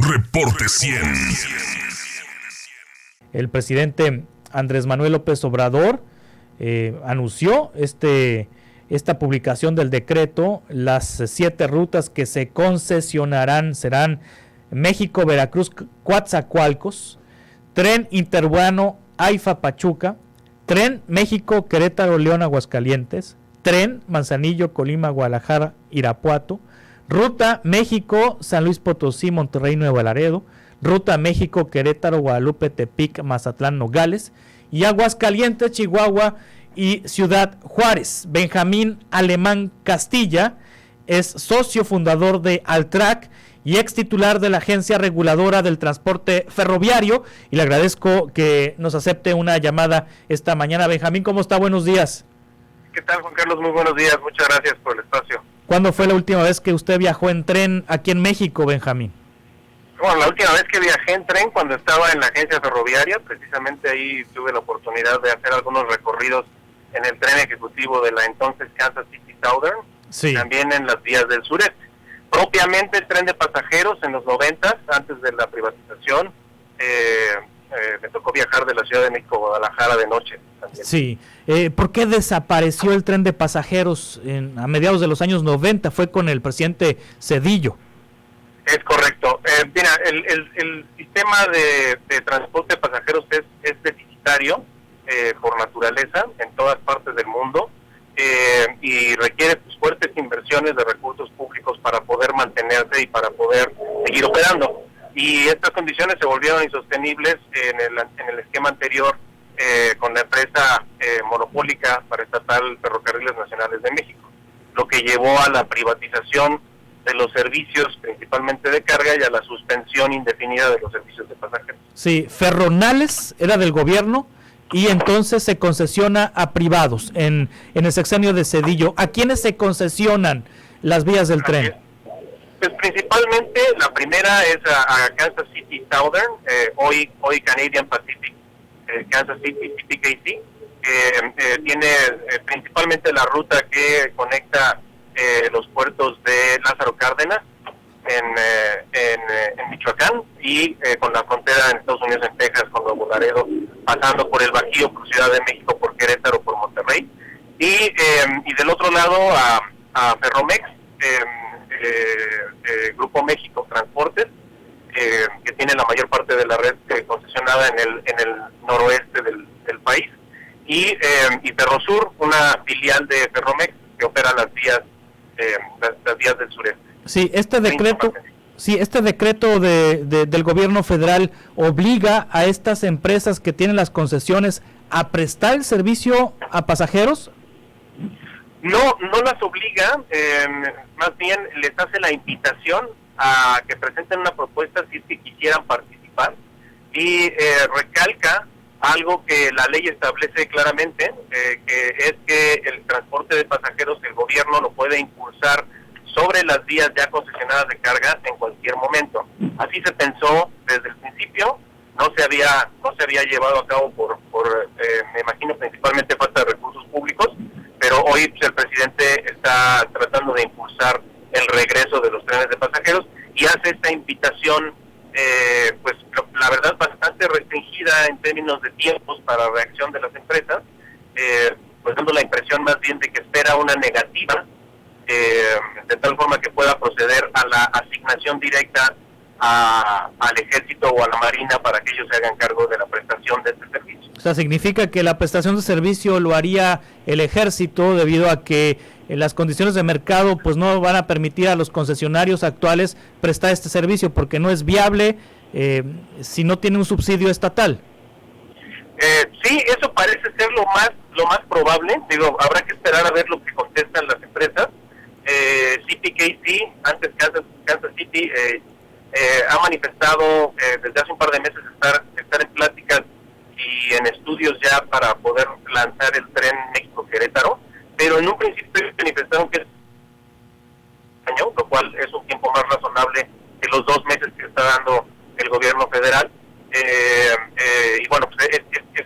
Reporte 100. El presidente Andrés Manuel López Obrador anunció esta publicación del decreto. Las 7 rutas que se concesionarán serán México, Veracruz, Coatzacoalcos, Tren Interurbano AIFA Pachuca, Tren México, Querétaro, León, Aguascalientes, Tren Manzanillo, Colima, Guadalajara, Irapuato, Ruta México, San Luis Potosí, Monterrey, Nuevo Laredo, Ruta México, Querétaro, Guadalupe, Tepic, Mazatlán, Nogales y Aguascalientes, Chihuahua y Ciudad Juárez. Benjamín Alemán Castilla es socio fundador de Altrac y ex titular de la Agencia Reguladora del Transporte Ferroviario, y le agradezco que nos acepte una llamada esta mañana. Benjamín, ¿cómo está? Buenos días. ¿Qué tal, Juan Carlos? Muy buenos días, muchas gracias por el espacio. ¿Cuándo fue la última vez que usted viajó en tren aquí en México, Benjamín? Bueno, la última vez que viajé en tren cuando estaba en la agencia ferroviaria, precisamente ahí tuve la oportunidad de hacer algunos recorridos en el tren ejecutivo de la entonces Kansas City Southern, sí. También en las vías del sureste. Propiamente el tren de pasajeros en los 90, antes de la privatización, me tocó viajar de la Ciudad de México a Guadalajara de noche también. Sí, ¿por qué desapareció el tren de pasajeros a mediados de los años 90? Fue con el presidente Zedillo. Es correcto. Mira, el sistema de transporte de pasajeros es deficitario por naturaleza en todas partes del mundo y requiere fuertes inversiones de recursos públicos para poder mantenerse y para poder seguir operando. Y estas condiciones se volvieron insostenibles en el esquema anterior con la empresa monopólica paraestatal Ferrocarriles Nacionales de México, lo que llevó a la privatización de los servicios, principalmente de carga, y a la suspensión indefinida de los servicios de pasajeros. Sí, Ferronales era del gobierno y entonces se concesiona a privados en el sexenio de Zedillo. ¿A quiénes se concesionan las vías del tren? Pues principalmente la primera es a Kansas City Southern, hoy Canadian Pacific, Kansas City CPKC, tiene principalmente la ruta que conecta los puertos de Lázaro Cárdenas en Michoacán y con la frontera en Estados Unidos, en Texas, con Nuevo Laredo, pasando por el Bajío, por Ciudad de México, por Querétaro, por Monterrey, y del otro lado a Ferromex, Grupo México Transportes, que tiene la mayor parte de la red concesionada en el noroeste del país, y Ferrosur, una filial de Ferromex que opera las vías del sureste. Sí, este decreto del gobierno federal obliga a estas empresas que tienen las concesiones a prestar el servicio a pasajeros. No las obliga, más bien les hace la invitación a que presenten una propuesta si es que quisieran participar, y recalca algo que la ley establece claramente, que es que el transporte de pasajeros el gobierno lo puede impulsar sobre las vías ya concesionadas de carga en cualquier momento. Así se pensó desde el principio, no se había llevado a cabo por me imagino principalmente falta de recursos públicos, pero hoy pues, el presidente está tratando de impulsar el regreso de los trenes de pasajeros y hace esta invitación, pues la verdad bastante restringida en términos de tiempos para reacción de las empresas, pues dando la impresión más bien de que espera una negativa, de tal forma que pueda proceder a la asignación directa al ejército o a la marina para que ellos se hagan cargo de la prestación de este servicio. O sea, significa que la prestación de servicio lo haría el ejército, debido a que las condiciones de mercado pues no van a permitir a los concesionarios actuales prestar este servicio, porque no es viable si no tiene un subsidio estatal. Sí, eso parece ser lo más probable. Digo, habrá que esperar a ver lo que contestan las empresas. CPKC, antes Kansas City, ha manifestado desde hace un par de meses estar en pláticas y en estudios ya para poder lanzar el tren México-Querétaro, pero en un principio manifestaron que es año, lo cual es un tiempo más razonable que los 2 meses que está dando el gobierno federal. Y bueno, pues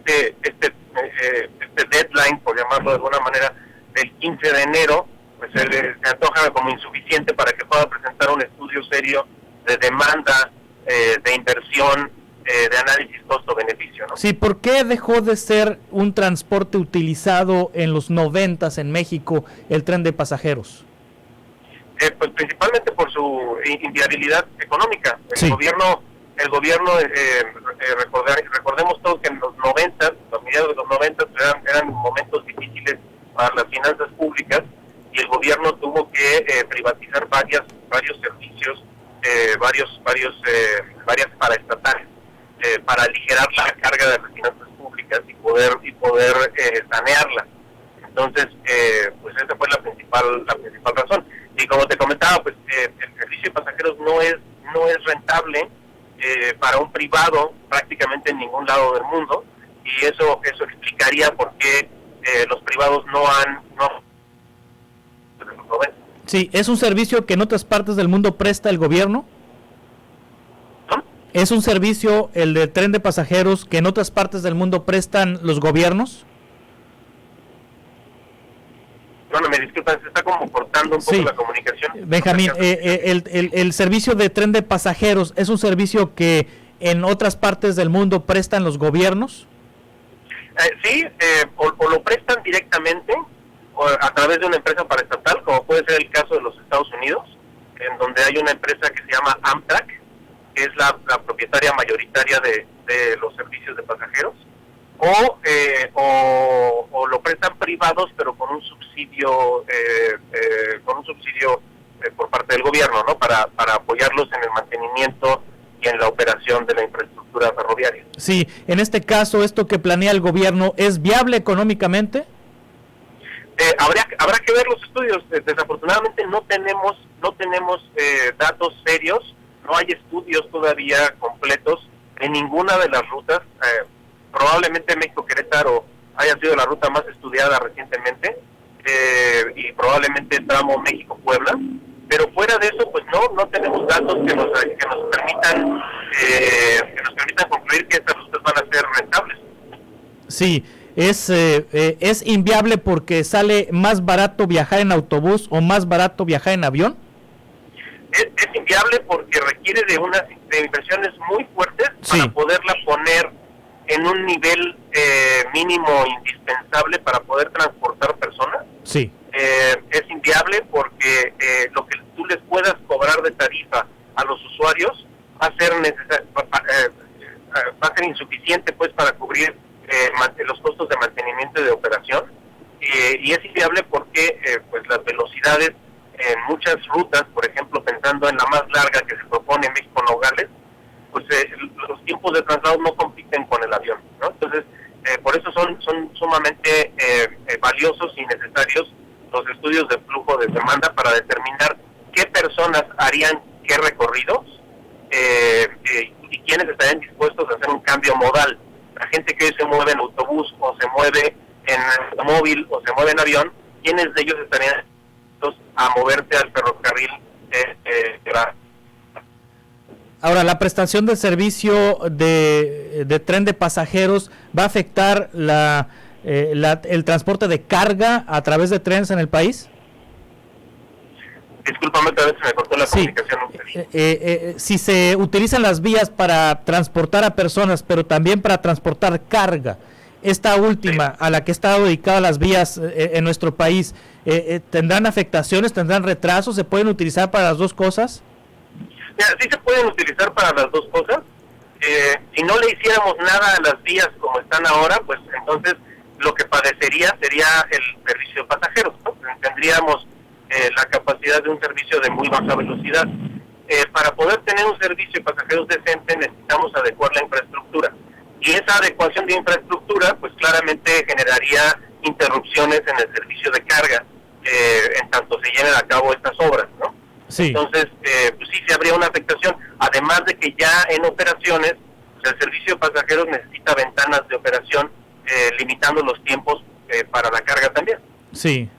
este deadline, por llamarlo de alguna manera, del 15 de enero, pues se antoja como insuficiente para que pueda presentar un estudio serio de demanda de inversión, de análisis costo-beneficio, ¿no? Sí, ¿por qué dejó de ser un transporte utilizado en los 90s en México el tren de pasajeros? Pues principalmente por su inviabilidad económica. Sí. El gobierno recordemos todos que en los 90, los mediados de los 90 eran momentos difíciles para las finanzas públicas, y el gobierno tuvo que privatizar varios servicios, varias paraestatales, para aligerar la carga de las finanzas públicas y poder sanearla. Entonces, pues esa fue la principal razón. Y como te comentaba, pues el servicio de pasajeros no es rentable para un privado prácticamente en ningún lado del mundo, y eso explicaría por qué los privados no. Sí, ¿es un servicio que en otras partes del mundo presta el gobierno? ¿No? ¿Es un servicio, el de tren de pasajeros, que en otras partes del mundo prestan los gobiernos? Bueno, me disculpan, se está como cortando un poco la comunicación. Benjamín, el servicio de tren de pasajeros, ¿es un servicio que en otras partes del mundo prestan los gobiernos? Sí, o lo prestan directamente o a través de una empresa paraestatal, como puede ser el caso de los Estados Unidos, en donde hay una empresa que se llama Amtrak, que es la propietaria mayoritaria de los servicios de pasajeros, o lo prestan privados, pero con un subsidio por parte del gobierno, ¿no? Para apoyarlos en el mantenimiento y en la operación de la infraestructura ferroviaria. Sí, en este caso, ¿esto que planea el gobierno es viable económicamente? Habrá que ver los estudios. Desafortunadamente no tenemos datos serios, no hay estudios todavía completos en ninguna de las rutas. Probablemente México-Querétaro haya sido la ruta más estudiada recientemente, y probablemente el tramo México-Puebla, pero fuera de eso, pues no tenemos datos que nos permitan concluir que estas rutas van a ser rentables. Sí, es inviable porque sale más barato viajar en autobús o más barato viajar en avión. Es inviable porque requiere de inversiones muy fuertes, sí, para poderla poner en un nivel mínimo indispensable para poder transportar personas. Sí. Es inviable porque lo que tú les puedas cobrar de tarifa a los usuarios va a ser insuficiente, pues, para cubrir los costos de mantenimiento y de operación, y es inviable porque pues las velocidades en muchas rutas, por ejemplo, pensando en la más larga que se propone México-Nogales, pues los tiempos de traslado no compiten con el avión, ¿no? Entonces, por eso son sumamente valiosos y necesarios los estudios de flujo de demanda para determinar qué personas harían qué recorridos, y quiénes estarían dispuestos a hacer un cambio modal. La gente que hoy se mueve en autobús, o se mueve en automóvil, o se mueve en avión, ¿quiénes de ellos estarían dispuestos a moverse al ferrocarril? Ahora, ¿la prestación del servicio de tren de pasajeros va a afectar el transporte de carga a través de trenes en el país? Discúlpame, otra vez se me cortó la comunicación. Si se utilizan las vías para transportar a personas, pero también para transportar carga, esta última, sí, a la que ha estado dedicada las vías en nuestro país, ¿tendrán afectaciones, tendrán retrasos? ¿Se pueden utilizar para las dos cosas? Sí se pueden utilizar para las dos cosas. Si no le hiciéramos nada a las vías como están ahora, pues entonces lo que padecería sería el servicio de pasajeros, ¿no? Tendríamos la capacidad de un servicio de muy baja velocidad. Para poder tener un servicio de pasajeros decente necesitamos adecuar la infraestructura, y esa adecuación de infraestructura pues claramente generaría interrupciones en el servicio de carga, en tanto se lleven a cabo estas obras, ¿no? Sí. Entonces, pues sí, se habría una afectación, además de que ya en operaciones, pues el servicio de pasajeros necesita ventanas de operación, limitando los tiempos para la carga también. Sí.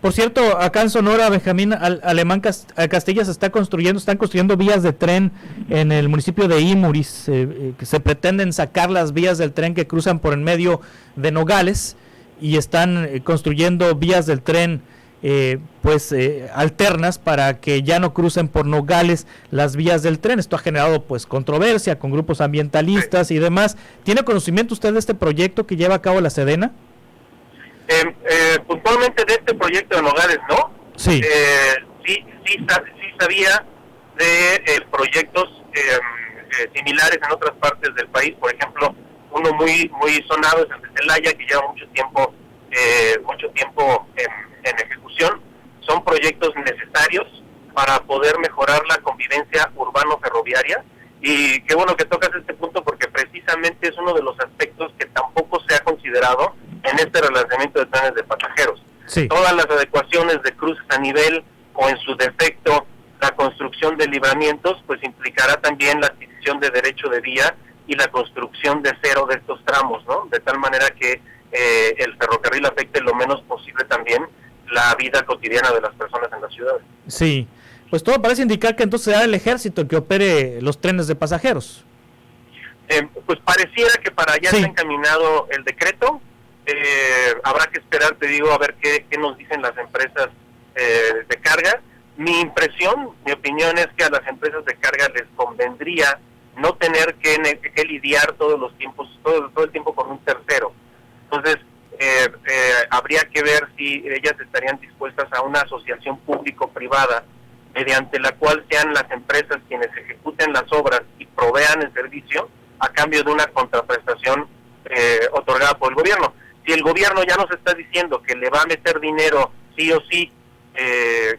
Por cierto, acá en Sonora, Benjamín, Alemán Castilla están construyendo vías de tren en el municipio de Imuris, que se pretenden sacar las vías del tren que cruzan por en medio de Nogales, y están construyendo vías del tren alternas para que ya no crucen por Nogales las vías del tren. Esto ha generado pues controversia con grupos ambientalistas y demás. ¿Tiene conocimiento usted de este proyecto que lleva a cabo la Sedena? Puntualmente de este proyecto de Nogales, ¿no? Sí. Sí sabía de proyectos similares en otras partes del país. Por ejemplo, uno muy sonado es el de Celaya, que lleva mucho tiempo en ejecución. Son proyectos necesarios para poder mejorar la convivencia urbano-ferroviaria, y qué bueno que tocas este punto, porque precisamente es uno de los aspectos que tampoco se ha considerado en este relanzamiento de trenes de pasajeros. Sí. Todas las adecuaciones de cruces a nivel, o en su defecto la construcción de libramientos, pues implicará también la adquisición de derecho de vía y la construcción de cero de estos tramos, ¿no? De tal manera que el ferrocarril afecte lo menos posible también la vida cotidiana de las personas en las ciudades. Sí, pues todo parece indicar que entonces será el ejército el que opere los trenes de pasajeros. Pues pareciera que para allá está encaminado el decreto. Habrá que esperar, te digo, a ver qué nos dicen las empresas de carga. Mi impresión, mi opinión es que a las empresas de carga les convendría no tener que lidiar todo el tiempo con un tercero. Entonces, habría que ver si ellas estarían dispuestas a una asociación público-privada mediante la cual sean las empresas quienes ejecuten las obras y provean el servicio a cambio de una contraprestación otorgada por el gobierno. Si el gobierno ya nos está diciendo que le va a meter dinero sí o sí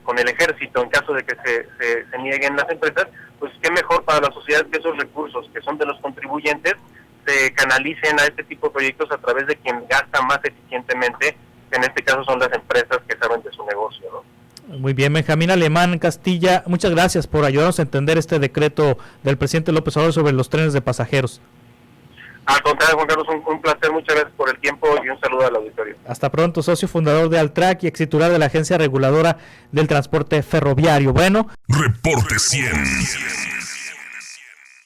con el ejército en caso de que se nieguen las empresas, pues qué mejor para la sociedad que esos recursos que son de los contribuyentes se canalicen a este tipo de proyectos a través de quien gasta más eficientemente, que en este caso son las empresas que saben de su negocio, ¿no? Muy bien, Benjamín Alemán Castilla, muchas gracias por ayudarnos a entender este decreto del presidente López Obrador sobre los trenes de pasajeros. Al contrario, Juan Carlos, un placer, muchas gracias por el tiempo y un saludo al auditorio. Hasta pronto, socio fundador de Altrac y ex titular de la Agencia Reguladora del Transporte Ferroviario. Bueno, Reporte 100.